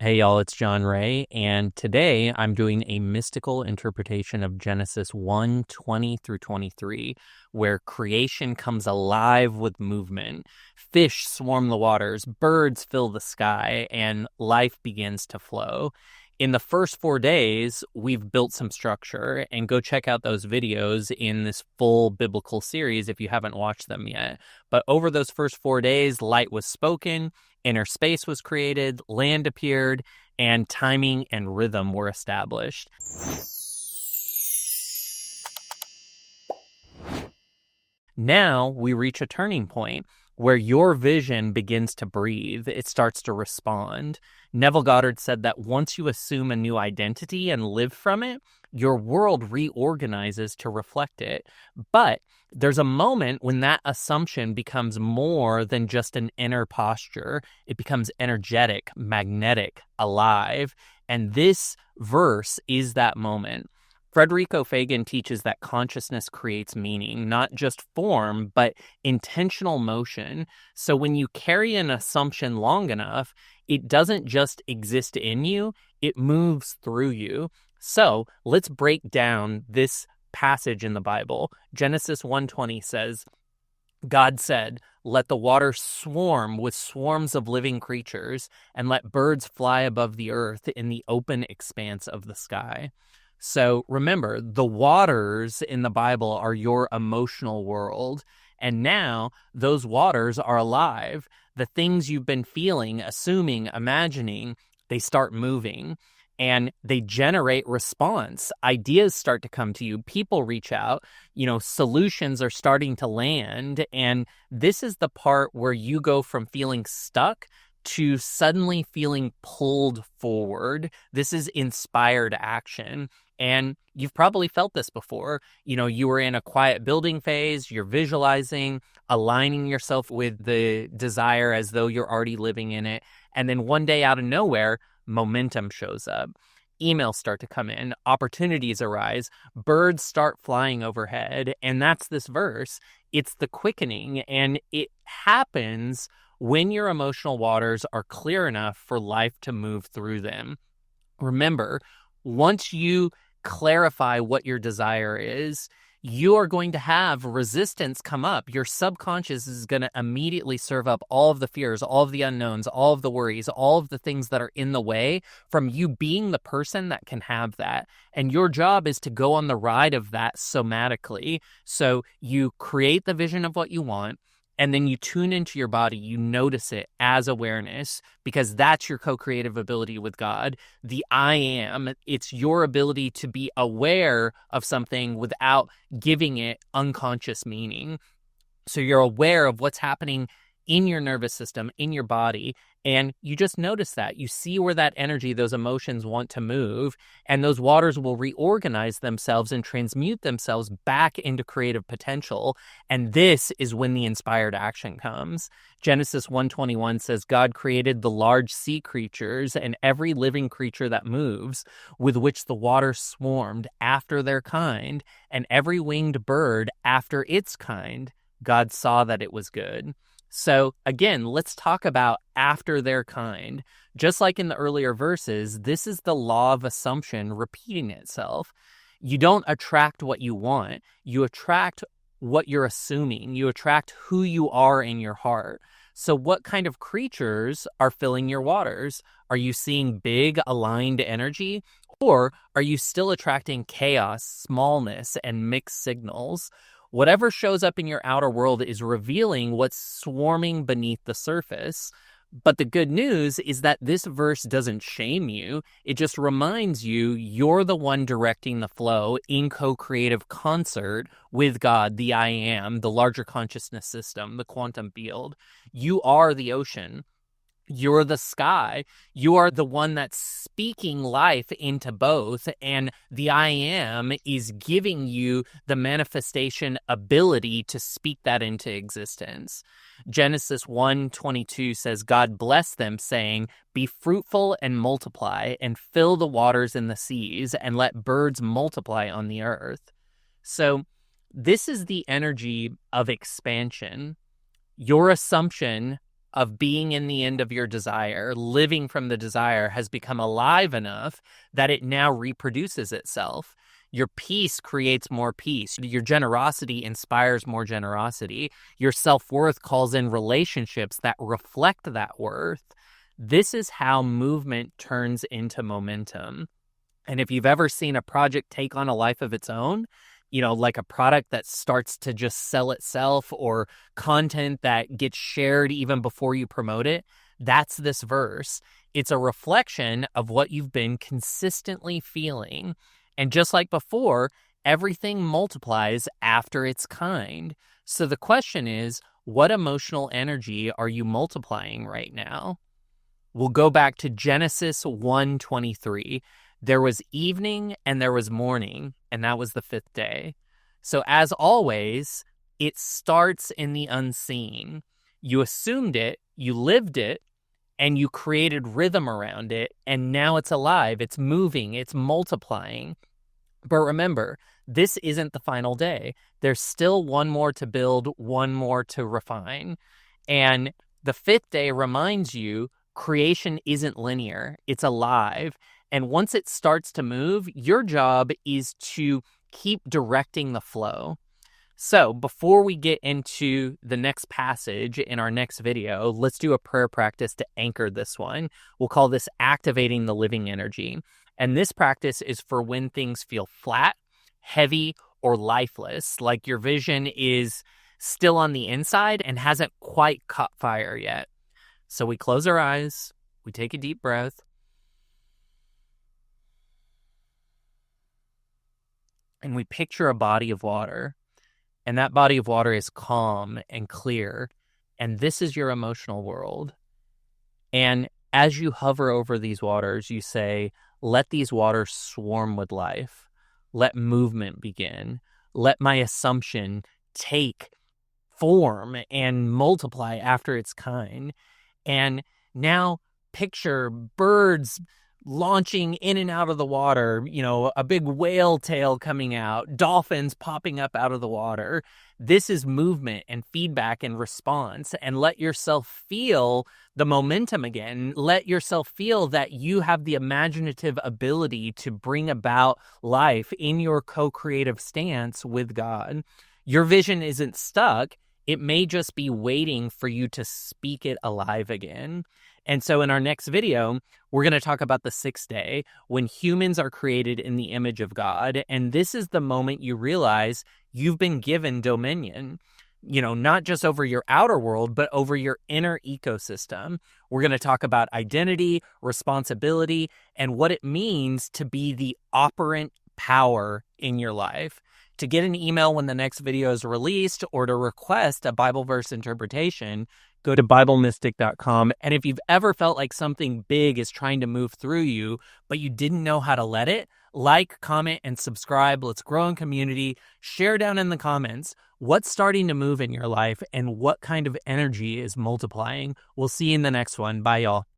Hey y'all, it's Jon Ray, and today I'm doing a mystical interpretation of Genesis 1:20 through 23, where creation comes alive with movement. Fish swarm the waters, birds fill the sky, and life begins to flow. In the first 4 days, we've built some structure, and go check out those videos in this full biblical series if you haven't watched them yet. But over those first 4 days, light was spoken, inner space was created, land appeared, and timing and rhythm were established. Now we reach a turning point where your vision begins to breathe. It starts to respond. Neville Goddard said that once you assume a new identity and live from it, your world reorganizes to reflect it. But there's a moment when that assumption becomes more than just an inner posture. It becomes energetic, magnetic, alive. And this verse is that moment. Frederico Fagan teaches that consciousness creates meaning, not just form, but intentional motion. So when you carry an assumption long enough, it doesn't just exist in you, it moves through you. So let's break down this passage in the Bible. Genesis 1:20 says, God said, "Let the waters swarm with swarms of living creatures, and let birds fly above the earth in the open expanse of the sky." So remember, the waters in the Bible are your emotional world. And now those waters are alive. The things you've been feeling, assuming, imagining, they start moving and they generate response. Ideas start to come to you. People reach out. Solutions are starting to land. And this is the part where you go from feeling stuck to suddenly feeling pulled forward. This is inspired action. And you've probably felt this before. You were in a quiet building phase, you're visualizing, aligning yourself with the desire as though you're already living in it. And then one day out of nowhere, momentum shows up. Emails start to come in, opportunities arise, birds start flying overhead. And that's this verse. It's the quickening. And it happens when your emotional waters are clear enough for life to move through them. Remember, once you clarify what your desire is, you are going to have resistance come up. Your subconscious is going to immediately serve up all of the fears, all of the unknowns, all of the worries, all of the things that are in the way from you being the person that can have that. And your job is to go on the ride of that somatically. So you create the vision of what you want, and then you tune into your body, you notice it as awareness, because that's your co-creative ability with God. The I am, it's your ability to be aware of something without giving it unconscious meaning. So you're aware of what's happening in your nervous system, in your body, and you just notice that. You see where that energy, those emotions want to move, and those waters will reorganize themselves and transmute themselves back into creative potential. And this is when the inspired action comes. Genesis 1:21 says, God created the large sea creatures and every living creature that moves, with which the waters swarmed after their kind, and every winged bird after its kind. God saw that it was good. So again, let's talk about after their kind. Just like in the earlier verses, this is the law of assumption repeating itself. You don't attract what you want. You attract what you're assuming. You attract who you are in your heart. So what kind of creatures are filling your waters? Are you seeing big, aligned energy? Or are you still attracting chaos, smallness, and mixed signals? Whatever shows up in your outer world is revealing what's swarming beneath the surface. But the good news is that this verse doesn't shame you. It just reminds you you're the one directing the flow in co-creative concert with God, the I am, the larger consciousness system, the quantum field. You are the ocean. You're the sky. You are the one that's speaking life into both, and the I am is giving you the manifestation ability to speak that into existence. Genesis 1:22 says, God blessed them, saying, "Be fruitful and multiply, and fill the waters in the seas, and let birds multiply on the earth." So this is the energy of expansion. Your assumption of being in the end of your desire, living from the desire, has become alive enough that it now reproduces itself. Your peace creates more peace. Your generosity inspires more generosity. Your self-worth calls in relationships that reflect that worth. This is how movement turns into momentum. And if you've ever seen a project take on a life of its own, like a product that starts to just sell itself, or content that gets shared even before you promote it, that's this verse. It's a reflection of what you've been consistently feeling. And just like before, everything multiplies after its kind. So the question is, what emotional energy are you multiplying right now? We'll go back to Genesis 1:23. There was evening and there was morning, and that was the fifth day. So as always, it starts in the unseen. You assumed it, you lived it, and you created rhythm around it, and now it's alive, it's moving, it's multiplying. But remember, this isn't the final day. There's still one more to build, one more to refine. And the fifth day reminds you creation isn't linear, it's alive. And once it starts to move, your job is to keep directing the flow. So before we get into the next passage in our next video, let's do a prayer practice to anchor this one. We'll call this activating the living energy. And this practice is for when things feel flat, heavy, or lifeless, like your vision is still on the inside and hasn't quite caught fire yet. So we close our eyes, we take a deep breath, and we picture a body of water. And that body of water is calm and clear. And this is your emotional world. And as you hover over these waters, you say, let these waters swarm with life. Let movement begin. Let my assumption take form and multiply after its kind. And now picture birds launching in and out of the water, a big whale tail coming out, dolphins popping up out of the water. This is movement and feedback and response. And let yourself feel the momentum again. Let yourself feel that you have the imaginative ability to bring about life in your co-creative stance with God. Your vision isn't stuck. It may just be waiting for you to speak it alive again. And so in our next video, we're going to talk about the sixth day, when humans are created in the image of God. And this is the moment you realize you've been given dominion, not just over your outer world, but over your inner ecosystem. We're going to talk about identity, responsibility, and what it means to be the operant power in your life. To get an email when the next video is released, or to request a Bible verse interpretation, go to BibleMystic.com. And if you've ever felt like something big is trying to move through you, but you didn't know how to let it, like, comment, and subscribe. Let's grow in community. Share down in the comments what's starting to move in your life and what kind of energy is multiplying. We'll see you in the next one. Bye, y'all.